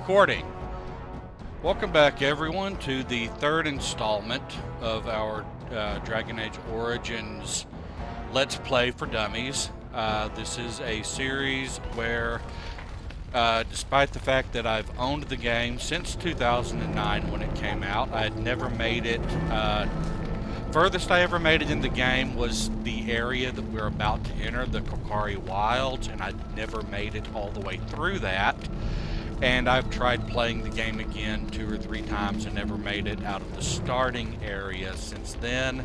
Recording. Welcome back, everyone, to the third installment of our Dragon Age Origins Let's Play for Dummies. This is a series where, despite the fact that I've owned the game since 2009 when it came out, I had never made it. Furthest I ever made it in the game was the area that we're about to enter, the Korcari Wilds, and I'd never made it all the way through that. And I've tried playing the game again 2 or 3 times and never made it out of the starting area since then.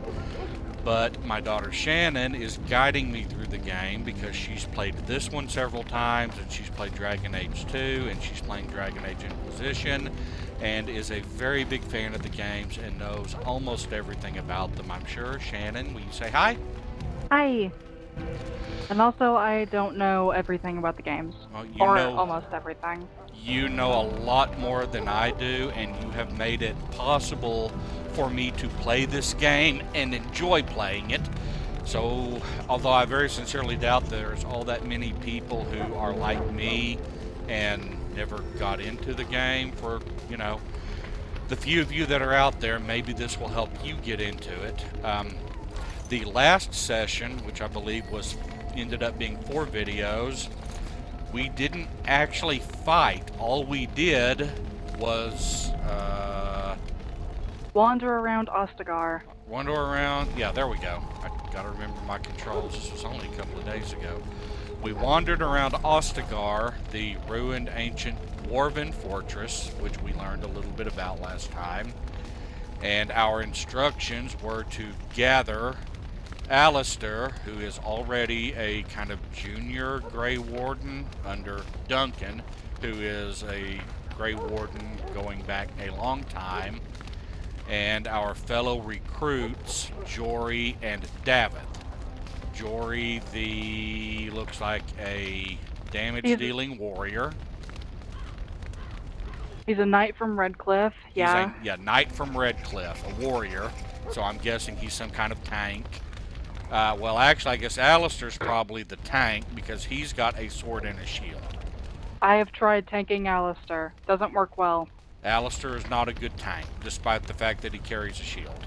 But my daughter Shannon is guiding me through the game because she's played this one several times, and she's played Dragon Age 2, and she's playing Dragon Age Inquisition, and is a very big fan of the games and knows almost everything about them, I'm sure. Shannon, will you say hi? Hi. And also, I don't know everything about the games. Well, or almost everything. You know a lot more than I do, and you have made it possible for me to play this game and enjoy playing it. So, although I very sincerely doubt there's all that many people who are like me and never got into the game, for, you know, the few of you that are out there, maybe this will help you get into it. The last session, which I believe ended up being 4 videos, we didn't actually fight. All we did was wander around Ostegar. Wander around, yeah, there we go. I gotta remember my controls. This was only a couple of days ago. We wandered around Ostegar, the ruined ancient dwarven fortress, which we learned a little bit about last time. And our instructions were to gather Alistair, who is already a kind of junior Grey Warden under Duncan, who is a Grey Warden going back a long time, and our fellow recruits, Jory and Davith. Jory, looks like a damage-dealing warrior. He's a knight from Redcliffe, yeah. Knight from Redcliffe, a warrior, so I'm guessing he's some kind of tank. Well, actually, I guess Alistair's probably the tank because he's got a sword and a shield. I have tried tanking Alistair. Doesn't work well. Alistair is not a good tank, despite the fact that he carries a shield.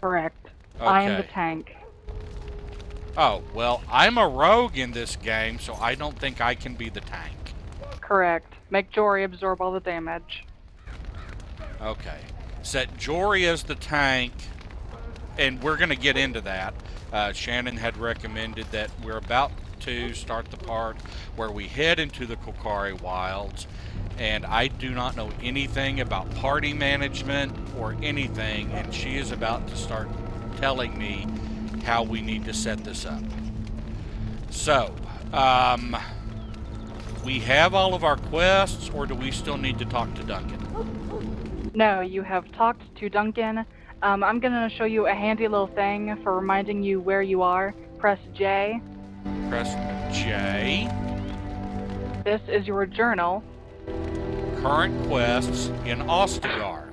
Correct. Okay. I am the tank. Oh, well, I'm a rogue in this game, so I don't think I can be the tank. Correct. Make Jory absorb all the damage. Okay. Set Jory as the tank, and we're going to get into that. Shannon had recommended that we're about to start the part where we head into the Korcari Wilds, and I do not know anything about party management or anything, and she is about to start telling me how we need to set this up. So, we have all of our quests, or do we still need to talk to Duncan? No, you have talked to Duncan. I'm going to show you a handy little thing for reminding you where you are. Press J. Press J. This is your journal. Current quests in Ostegar.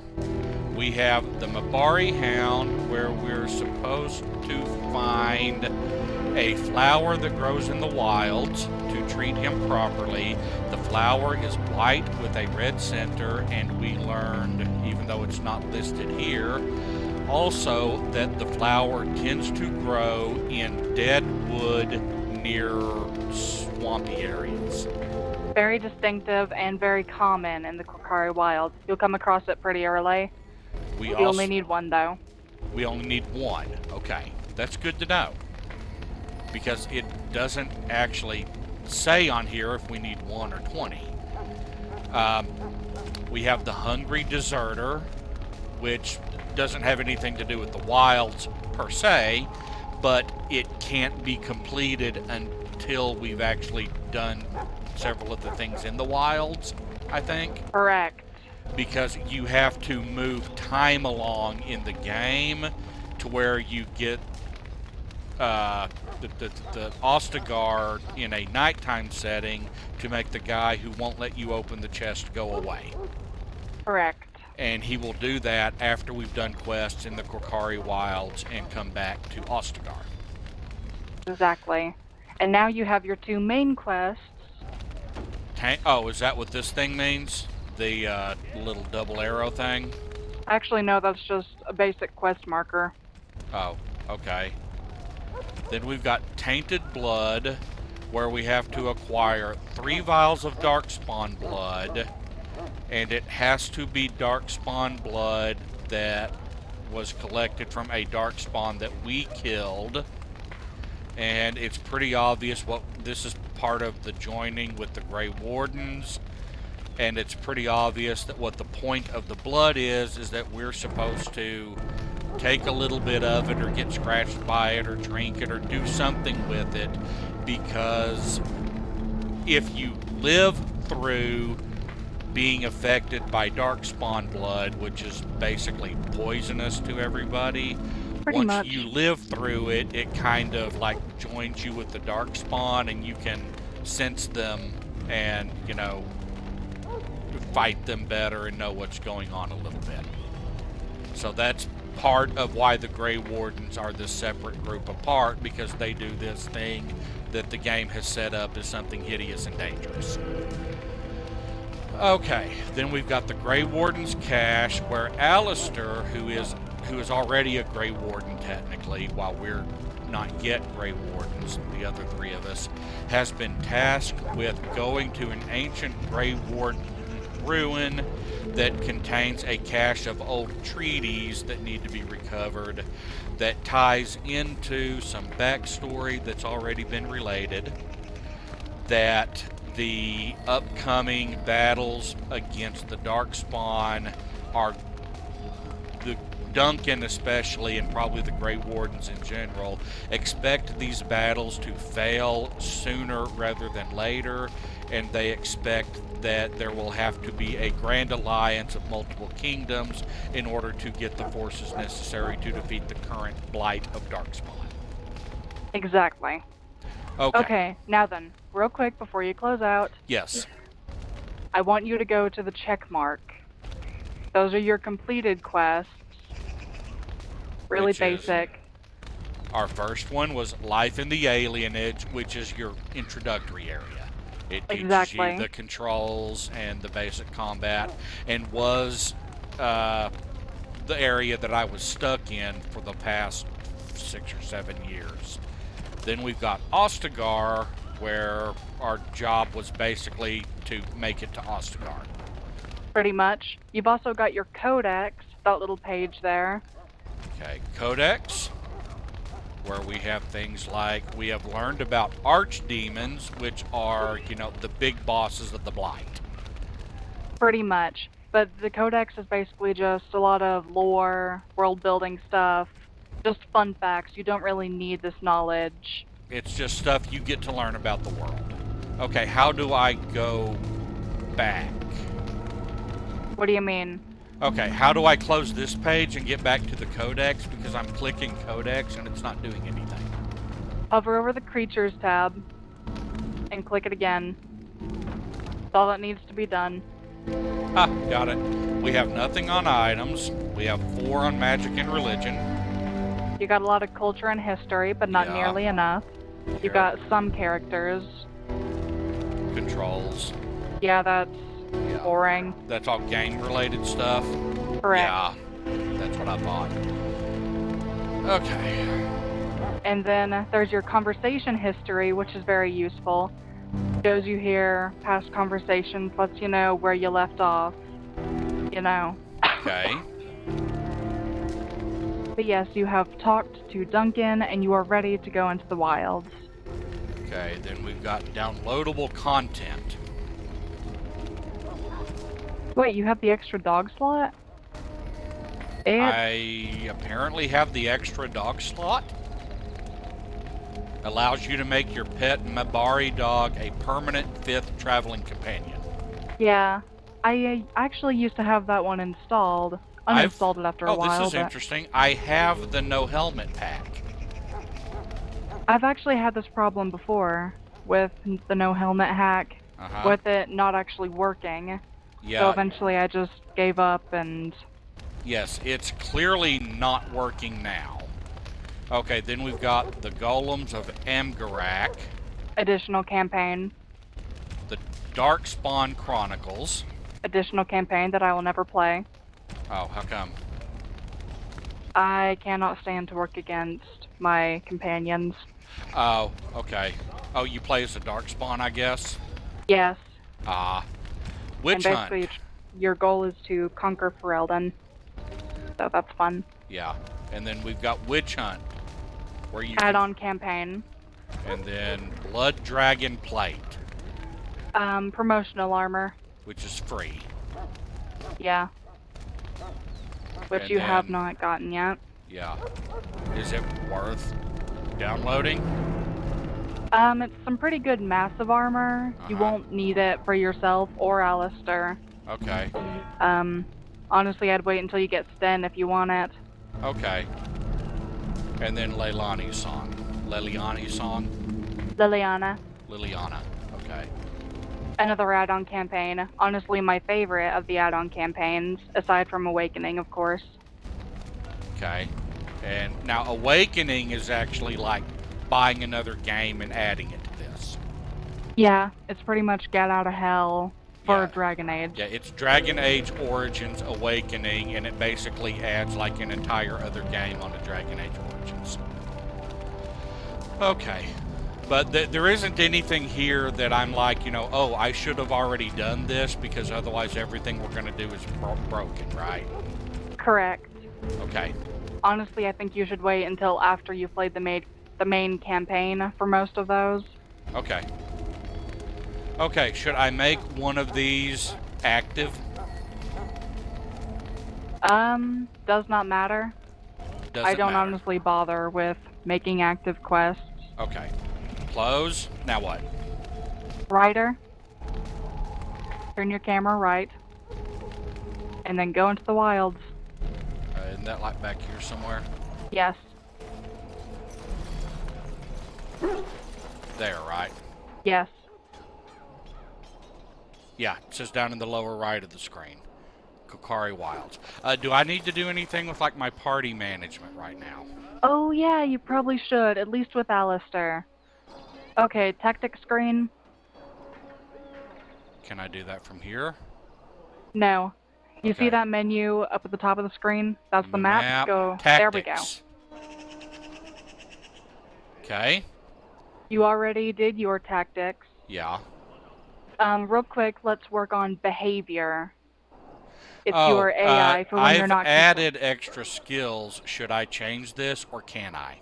We have the Mabari Hound, where we're supposed to find a flower that grows in the wilds to treat him properly. The flower is white with a red center, and we learned, even though it's not listed here, also that the flower tends to grow in dead wood near swampy areas. Very distinctive and very common in the Korcari Wilds. You'll come across it pretty early. You only need one, though. We only need one. Okay, that's good to know. Because it doesn't actually say on here if we need 1 or 20. We have the Hungry Deserter, which doesn't have anything to do with the wilds per se, but it can't be completed until we've actually done several of the things in the wilds, I think. Correct. Because you have to move time along in the game to where you get the Ostegar in a nighttime setting to make the guy who won't let you open the chest go away. Correct. And he will do that after we've done quests in the Korcari Wilds and come back to Ostegar. Exactly. And now you have your 2 main quests. Oh, is that what this thing means? the little double arrow thing? Actually, no, that's just a basic quest marker. Oh, okay. Then we've got Tainted Blood, where we have to acquire 3 vials of Darkspawn blood, and it has to be Darkspawn blood that was collected from a Darkspawn that we killed. And it's pretty obvious what this is part of the joining with the Grey Wardens, and it's pretty obvious that what the point of the blood is that we're supposed to take a little bit of it or get scratched by it or drink it or do something with it, because if you live through being affected by Darkspawn blood, which is basically poisonous to everybody, once you live through it, it kind of like joins you with the Darkspawn, and you can sense them and, you know, fight them better and know what's going on a little bit. So that's part of why the Grey Wardens are this separate group apart, because they do this thing that the game has set up as something hideous and dangerous. Okay, then we've got the Grey Warden's cache, where Alistair, who is already a Grey Warden technically, while we're not yet Grey Wardens, the other 3 of us, has been tasked with going to an ancient Grey Warden ruin that contains a cache of old treaties that need to be recovered, that ties into some backstory that's already been related, that the upcoming battles against the Darkspawn are, the Duncan especially, and probably the Grey Wardens in general, expect these battles to fail sooner rather than later, and they expect that there will have to be a grand alliance of multiple kingdoms in order to get the forces necessary to defeat the current blight of Darkspawn. Exactly. Okay, now then, real quick before you close out. Yes. I want you to go to the check mark. Those are your completed quests. Really basic. Our first one was Life in the Alienage, which is your introductory area. It teaches you the controls and the basic combat, and was the area that I was stuck in for the past 6 or 7 years. Then we've got Ostegar, where our job was basically to make it to Ostegar. Pretty much. You've also got your codex, that little page there. Okay, codex, where we have things like, we have learned about archdemons, which are, you know, the big bosses of the Blight. Pretty much. But the codex is basically just a lot of lore, world building stuff, just fun facts. You don't really need this knowledge. It's just stuff you get to learn about the world. Okay, how do I go back? What do you mean? Okay, how do I close this page and get back to the codex? Because I'm clicking codex and it's not doing anything. Hover over the creatures tab and click it again. That's all that needs to be done. Ah, got it. We have nothing on items. We have 4 on magic and religion. You got a lot of culture and history, but not nearly enough. You got some characters. Controls. Yeah, that's boring. That's all game-related stuff? Correct. Yeah, that's what I thought. Okay. And then there's your conversation history, which is very useful. Shows you here past conversations, lets you know where you left off. You know. Okay. But yes, you have talked to Duncan, and you are ready to go into the wilds. Okay, then we've got downloadable content. Wait, you have the extra dog slot? I apparently have the extra dog slot. Allows you to make your pet Mabari dog a permanent 5th traveling companion. Yeah, I actually used to have that one installed. Uninstalled it after a while. Oh, this is interesting. I have the no helmet pack. I've actually had this problem before with the no helmet hack, with it not actually working. Yeah. So eventually I just gave up and... Yes, it's clearly not working now. Okay, then we've got the Golems of Amgarak. Additional campaign. The Darkspawn Chronicles. additional campaign that I will never play. Oh, how come? I cannot stand to work against my companions. Oh, okay. Oh, you play as a Darkspawn, I guess? Yes. Ah. And Witch Hunt. basically, your goal is to conquer Ferelden. So that's fun. Yeah. And then we've got Witch Hunt, where you Add-on campaign. And then Blood Dragon Plate, Promotional armor. which is free. Yeah. Which And you have then- not gotten yet. Yeah. Is it worth downloading? It's some pretty good massive armor. You Uh-huh. won't need it for yourself or Alistair. Okay. Honestly, I'd wait until you get Sten if you want it. Okay. And then Leilani's song. Liliana's song? Liliana. Liliana. Okay. Another add-on campaign. Honestly, my favorite of the add-on campaigns, aside from Awakening, of course. Okay. And now Awakening is actually like buying another game and adding it to this. Yeah, it's pretty much Get Out of Hell for Yeah. Dragon Age. Yeah, it's Dragon Age Origins Awakening, and it basically adds like an entire other game onto Dragon Age Origins. Okay. But there isn't anything here that I'm like, oh, I should have already done this, because otherwise everything we're going to do is broken, right? Correct. Okay. Honestly, I think you should wait until after you've played the main campaign for most of those. Okay. Okay, should I make one of these active? Does not matter. Doesn't I don't matter. honestly bother with making active quests. Okay. Close. Now what? Rider, turn your camera right, and then go into the wilds. Isn't that like back here somewhere? Yes. There, right? Yes. Yeah, it says down in the lower right of the screen. Korcari Wilds. Do I need to do anything with like my party management right now? Oh yeah, you probably should, at least with Alistair. Okay, tactic screen. Can I do that from here? No. You Okay. see that menu up at the top of the screen? That's the map. Go. There we go. Tactics. Okay. You already did your tactics. Yeah. Real quick, let's work on behavior. It's Oh, your AI for when you're not. I've added extra skills. Should I change this or can I?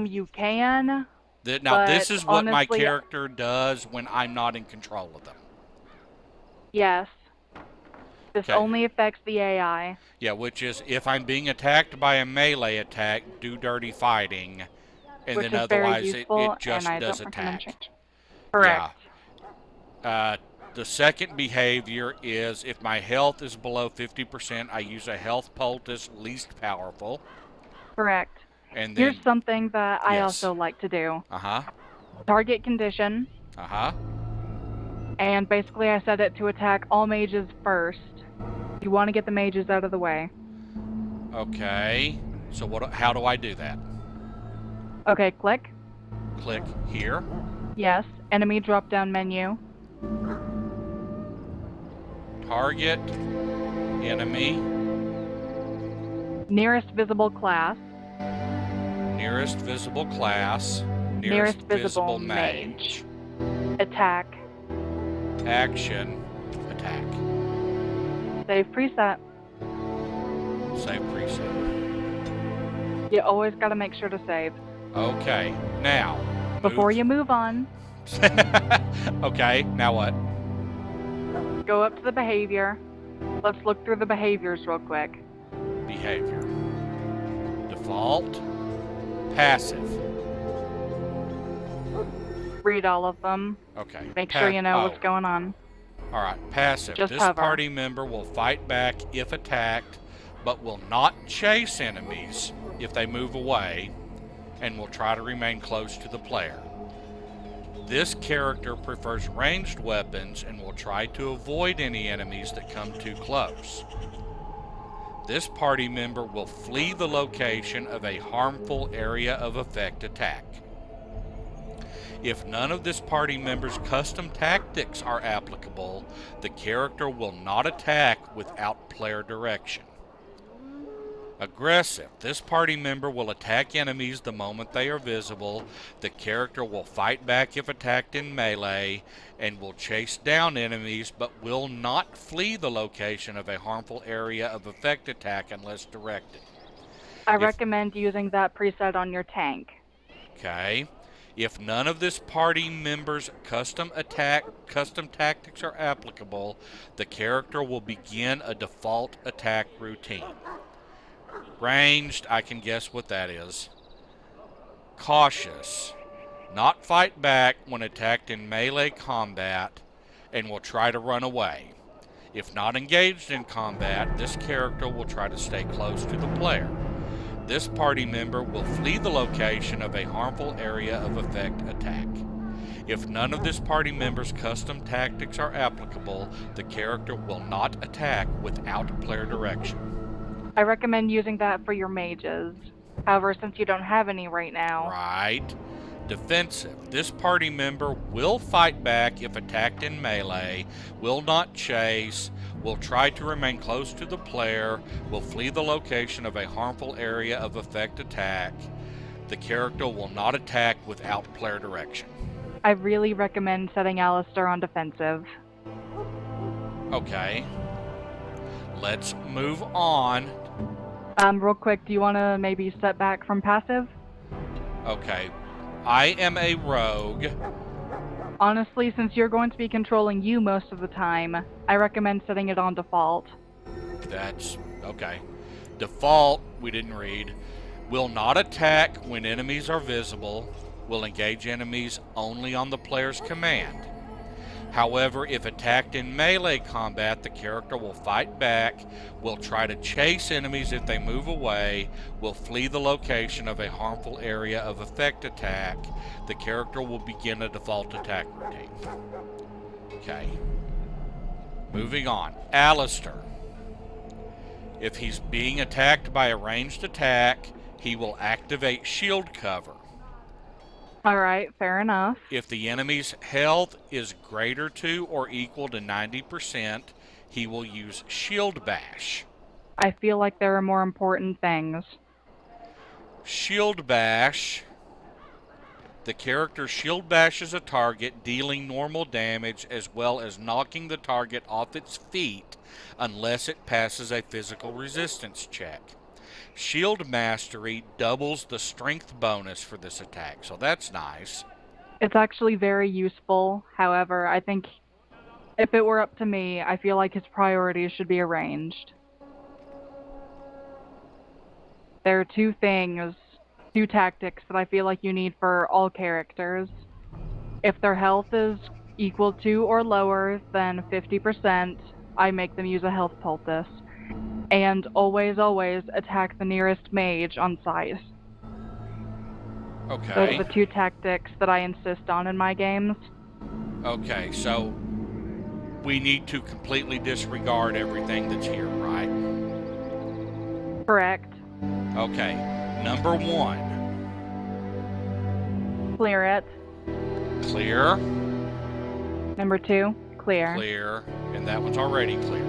You can. Now, this but is what my honestly, character does when I'm not in control of them. Yes. This Okay. only affects the AI. Yeah, which is if I'm being attacked by a melee attack, do dirty fighting, and Which then is very otherwise useful, it just and I does don't recommend attack. change. Correct. Yeah. The second behavior is if my health is below 50%, I use a health poultice least powerful. Correct. And then, Here's something that I Yes. also like to do. uh-huh, Target condition, uh-huh. and basically I set it to attack all mages first. You want to get the mages out of the way. Okay. So how do I do that? Okay, click. Click here. Yes. Enemy drop-down menu. Target, enemy, Nearest visible class. nearest visible class, Nearest visible visible mage. Attack. Action, attack. Save preset. Save preset. You always got to make sure to save. Okay, now. Before you move on, Okay, now what? go up to the behavior. Let's look through the behaviors real quick. Behavior. Default. Passive. Read all of them. Okay. Make sure you know what's going on. Alright, passive. Just This hover. party member will fight back if attacked, but will not chase enemies if they move away, and will try to remain close to the player. This character prefers ranged weapons and will try to avoid any enemies that come too close. This party member will flee the location of a harmful area of effect attack. If none of this party member's custom tactics are applicable, the character will not attack without player direction. Aggressive. This party member will attack enemies the moment they are visible. The character will fight back if attacked in melee and will chase down enemies but will not flee the location of a harmful area of effect attack unless directed. I recommend using that preset on your tank. Okay. If none of this party member's custom tactics are applicable, the character will begin a default attack routine. Ranged, I can guess what that is. Cautious. Not fight back when attacked in melee combat and will try to run away. If not engaged in combat, this character will try to stay close to the player. This party member will flee the location of a harmful area of effect attack. If none of this party member's custom tactics are applicable, the character will not attack without player direction. I recommend using that for your mages. However, since you don't have any right now. Right. Defensive. This party member will fight back if attacked in melee, will not chase, will try to remain close to the player, will flee the location of a harmful area of effect attack. The character will not attack without player direction. I really recommend setting Alistair on defensive. Okay. Let's move on. Real quick, do you want to maybe step back from passive? Okay. I am a rogue. Honestly, since you're going to be controlling you most of the time, I recommend setting it on default. That's okay. Default, we didn't read. Will not attack when enemies are visible. Will engage enemies only on the player's command. However, if attacked in melee combat, the character will fight back, will try to chase enemies if they move away, will flee the location of a harmful area of effect attack. The character will begin a default attack routine. Okay. Moving on. Alistair. If he's being attacked by a ranged attack, he will activate shield cover. Alright, fair enough. If the enemy's health is greater to or equal to 90%, he will use Shield Bash. I feel like there are more important things. Shield Bash. The character Shield Bashes a target, dealing normal damage as well as knocking the target off its feet unless it passes a physical resistance check. Shield Mastery doubles the strength bonus for this attack, so that's nice. It's actually very useful. However, I think if it were up to me, I feel like his priorities should be arranged. There are two tactics that I feel like you need for all characters. If their health is equal to or lower than 50%, I make them use a health poultice. And always, always attack the nearest mage on sight. Okay. Those are the two tactics that I insist on in my games. Okay, so we need to completely disregard everything that's here, right? Correct. Okay, number 1. Clear it. Clear. Number 2, clear. Clear, and that one's already clear.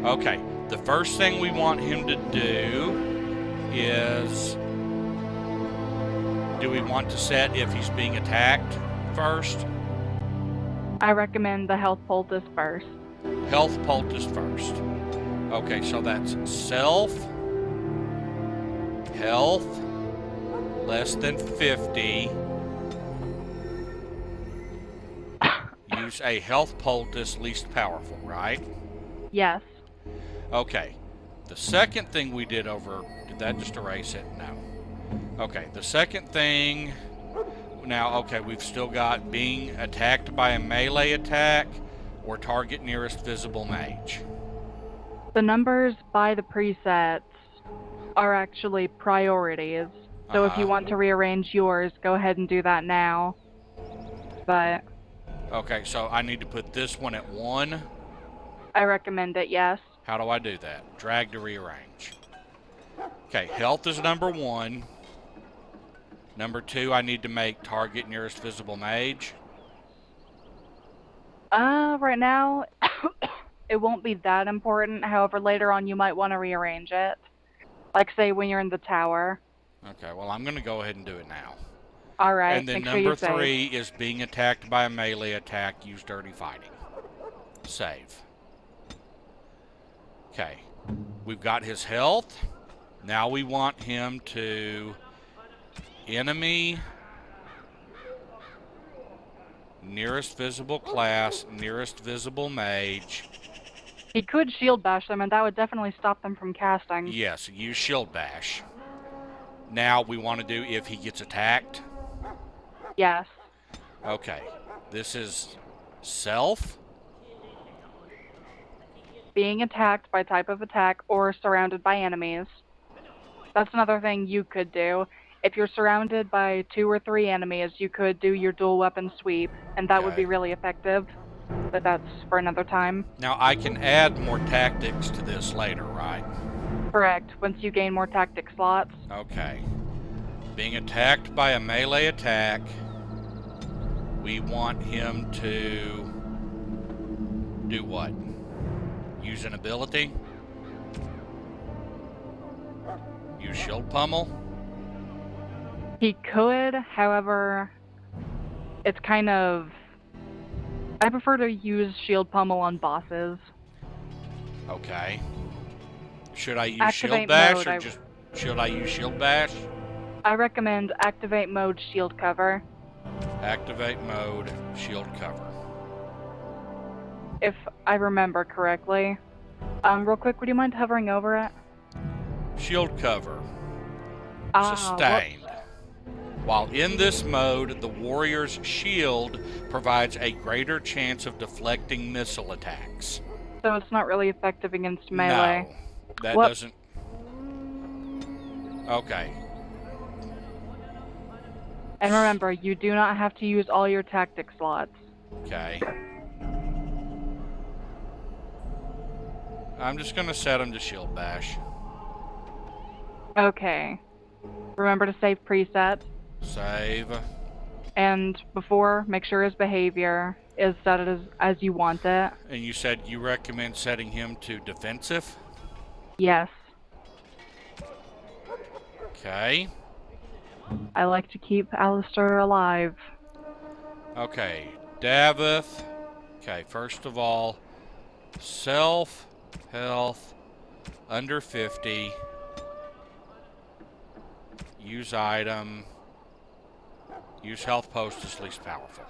Okay, the first thing we want him to do is, do we want to set if he's being attacked first? I recommend the health poultice first. Health poultice first. Okay, so that's self, health, less than 50. Use a health poultice, least powerful, right? Yes. Okay. The second thing we did did that just erase it? No. Okay, the second thing, now, okay, we've still got being attacked by a melee attack or target nearest visible mage. The numbers by the presets are actually priorities. So if you want to rearrange yours, go ahead and do that now. But okay, so I need to put this one at 1. I recommend it, yes. How do I do that? Drag to rearrange. Okay, health is number 1. Number 2, I need to make target nearest visible mage. Right now, it won't be that important. However, later on, you might want to rearrange it. Like, say, when you're in the tower. Okay, well, I'm going to go ahead and do it now. Alright, And then make sure you number save. 3 is being attacked by a melee attack, use dirty fighting. Save. Okay, we've got his health. Now we want him to enemy, nearest visible class, nearest visible mage. He could shield bash them, and that would definitely stop them from casting. Yes, use shield bash. Now we want to do if he gets attacked. Yes. Okay, this is self. Being attacked by type of attack or surrounded by enemies. That's another thing you could do. If you're surrounded by 2 or 3 enemies, you could do your dual weapon sweep, and that would be really effective. But that's for another time. Now I can add more tactics to this later, right? Correct, once you gain more tactic slots. Okay. Being attacked by a melee attack, we want him to do what? Use an ability? Use shield pummel? He could, however, it's kind of... I prefer to use shield pummel on bosses. Okay. Should I use Activate shield bash mode, or just should I use shield bash? I recommend activate mode shield cover. Activate mode shield cover. If I remember correctly. Real quick, would you mind hovering over it? Shield cover. Ah, Sustained. While in this mode, the warrior's shield provides a greater chance of deflecting missile attacks. So it's not really effective against melee. No, that What? doesn't... Okay. And remember, you do not have to use all your tactic slots. Okay. I'm just going to set him to shield bash. Okay. Remember to save preset. Save. And before, make sure his behavior is set as you want it. And you said you recommend setting him to defensive? Yes. Okay. I like to keep Alistair alive. Okay. Davith. Okay, first of all, self, health, under 50. Use item. Use health post is least powerful.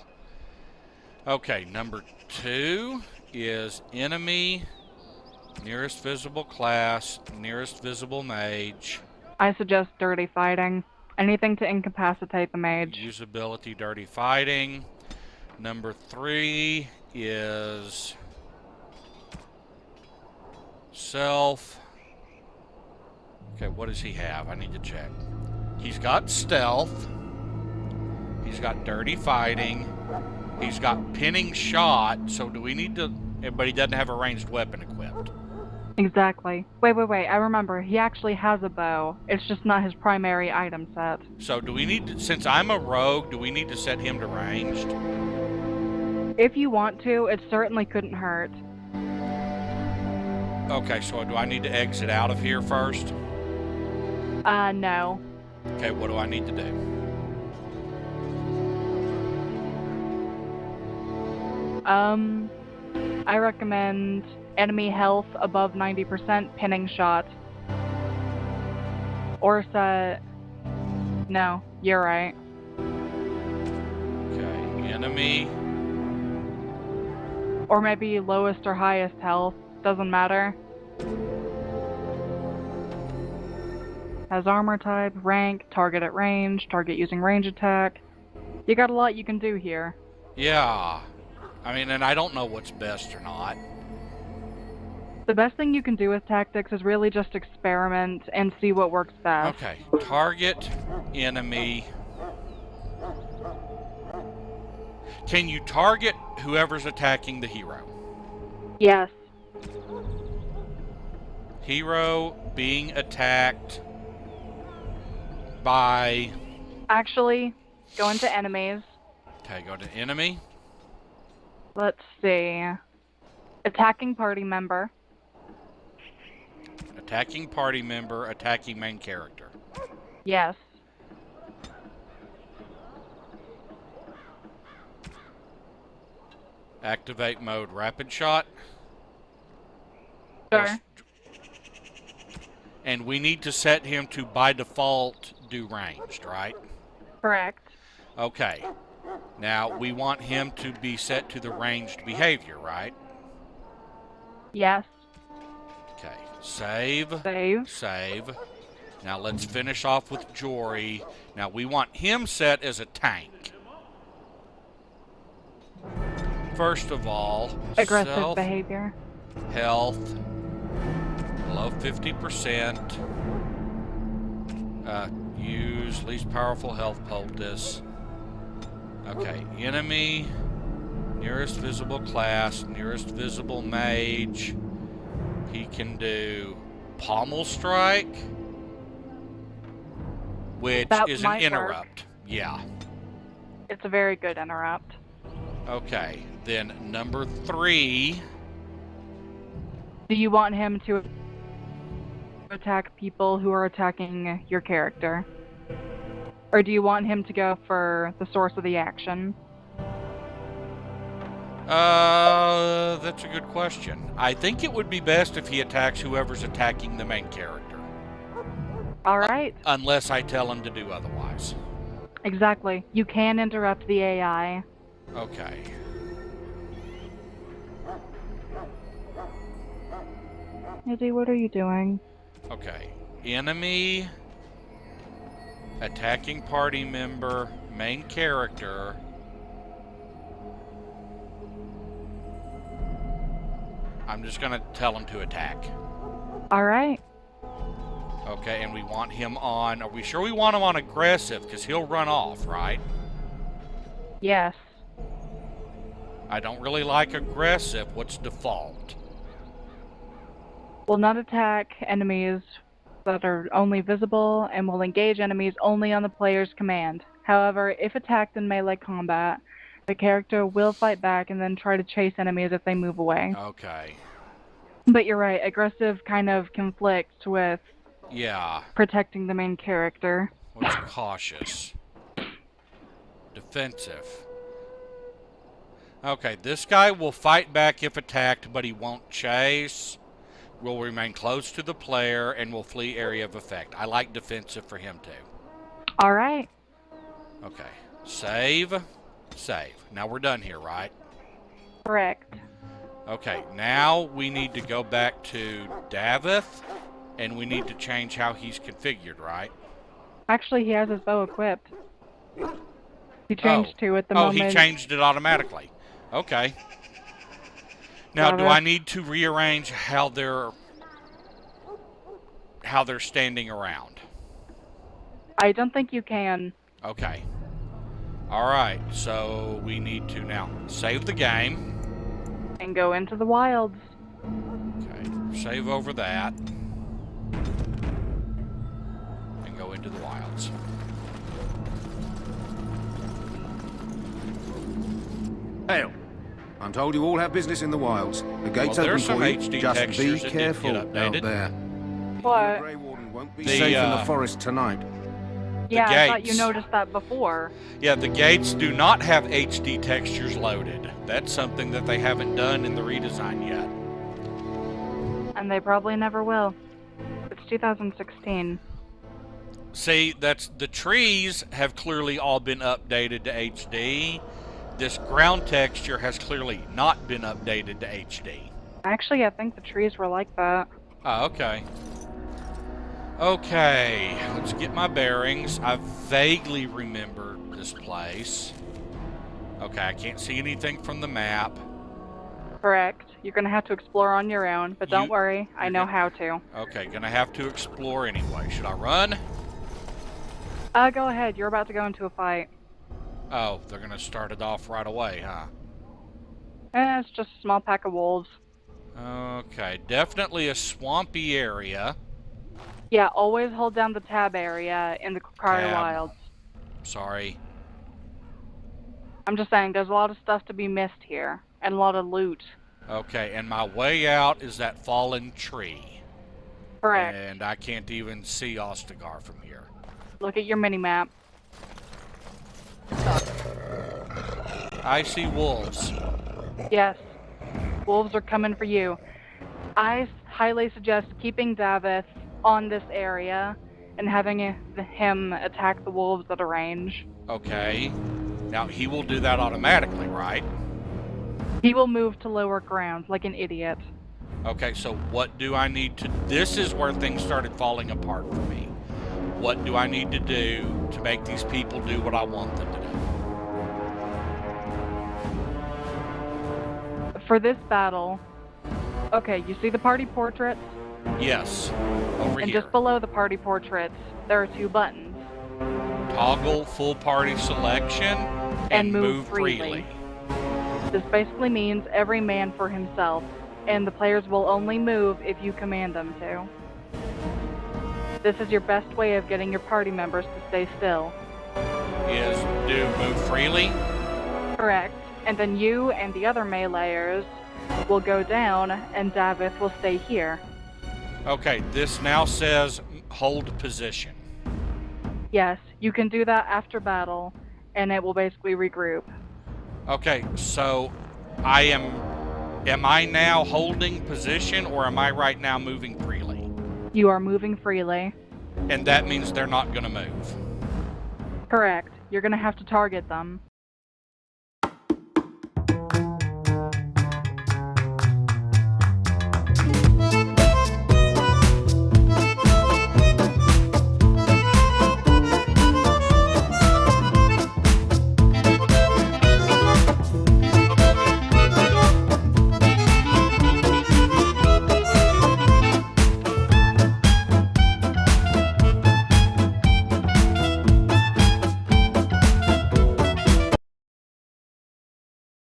Okay, number 2 is enemy, nearest visible class, nearest visible mage. I suggest dirty fighting. Anything to incapacitate the mage. Use ability dirty fighting. Number 3 is self. Okay, what does he have? I need to check. He's got stealth. He's got dirty fighting. He's got pinning shot. So do we need to... But he doesn't have a ranged weapon equipped. Exactly. Wait. I remember. He actually has a bow. It's just not his primary item set. So do we need to... Since I'm a rogue, do we need to set him to ranged? If you want to, it certainly couldn't hurt. Okay, so do I need to exit out of here first? No. Okay, what do I need to do? I recommend enemy health above 90% pinning shot. Or set... No, you're right. Okay, enemy. Or maybe lowest or highest health. Doesn't matter. Has armor type, rank, target at range, target using range attack. You got a lot you can do here. Yeah. I mean, and I don't know what's best or not. The best thing you can do with tactics is really just experiment and see what works best. Okay, target, enemy. Can you target whoever's attacking the hero? Yes. Hero being attacked by Actually, go into enemies. Okay, go to enemy. Let's see. Attacking party member. Attacking party member, attacking main character. Yes. Activate mode rapid shot. Sure. And we need to set him to, by default, do ranged, right? Correct. Okay. Now, we want him to be set to the ranged behavior, right? Yes. Okay. Save. Save. Save. Now, let's finish off with Jory. Now, we want him set as a tank. First of all, Aggressive behavior. Health. Below 50%. Use least powerful health poultice. Okay, enemy, nearest visible class, nearest visible mage. He can do pommel strike, which is an interrupt. Yeah. It's a very good interrupt. Okay, then number 3. Do you want him to attack people who are attacking your character? Or do you want him to go for the source of the action? That's a good question. I think it would be best if he attacks whoever's attacking the main character. Alright. Unless I tell him to do otherwise. Exactly. You can interrupt the AI. Okay. Izzy, what are you doing? Okay. Enemy, attacking party member, main character. I'm just going to tell him to attack. Alright. Okay, and we want him on... Are we sure we want him on aggressive? Because he'll run off, right? Yes. I don't really like aggressive. What's default? Will not attack enemies that are only visible and will engage enemies only on the player's command. However, if attacked in melee combat, the character will fight back and then try to chase enemies if they move away. Okay. But you're right, aggressive kind of conflicts with protecting the main character. What's cautious? Defensive. Okay, this guy will fight back if attacked, but he won't chase. Will remain close to the player and will flee area of effect. I like defensive for him too. Alright. Okay. Save. Save. Now we're done here, right? Correct. Okay, now we need to go back to Davith, and we need to change how he's configured, right? Actually, he has his bow equipped. He changed to at the moment. Oh, he changed it automatically. Okay. Now, do I need to rearrange how they're standing around? I don't think you can. Okay. All right. So we need to now save the game and go into the wilds. Okay. Save over that and go into the wilds. Hail. I'm told you all have business in the wilds. The gate's open for you. HD Just be careful out there. What? The Grey Warden won't be safe in the forest tonight. Yeah, I thought you noticed that before. Yeah, the gates do not have HD textures loaded. That's something that they haven't done in the redesign yet. And they probably never will. It's 2016. See, the trees have clearly all been updated to HD. This ground texture has clearly not been updated to HD. Actually, I think the trees were like that. Oh, okay. Okay, let's get my bearings. I vaguely remember this place. Okay, I can't see anything from the map. Correct. You're going to have to explore on your own, but don't worry, I know how to. Okay, gonna have to explore anyway. Should I run? Go ahead. You're about to go into a fight. Oh, they're gonna start it off right away, huh? It's just a small pack of wolves. Okay, definitely a swampy area. Yeah, always hold down the tab area in the Korcari Wilds. Sorry. I'm just saying, there's a lot of stuff to be missed here, and a lot of loot. Okay, and my way out is that fallen tree. Correct. And I can't even see Ostegar from here. Look at your mini-map. I see wolves. Yes. Wolves are coming for you. I highly suggest keeping Davith on this area and having him attack the wolves at a range. Okay. Now, he will do that automatically, right? He will move to lower ground like an idiot. Okay, so what do I need to... This is where things started falling apart for me. What do I need to do to make these people do what I want them to do? For this battle, okay, you see the party portraits? Yes, over And here. just below the party portraits, there are 2 buttons. Toggle full party selection and move freely. This basically means every man for himself, and the players will only move if you command them to. This is your best way of getting your party members to stay still. Is do move freely? Correct. And then you and the other meleeers will go down, and Davith will stay here. Okay, this now says hold position. Yes, you can do that after battle, and it will basically regroup. Okay, so am I now holding position, or am I right now moving freely? You are moving freely. And that means they're not going to move. Correct. You're going to have to target them.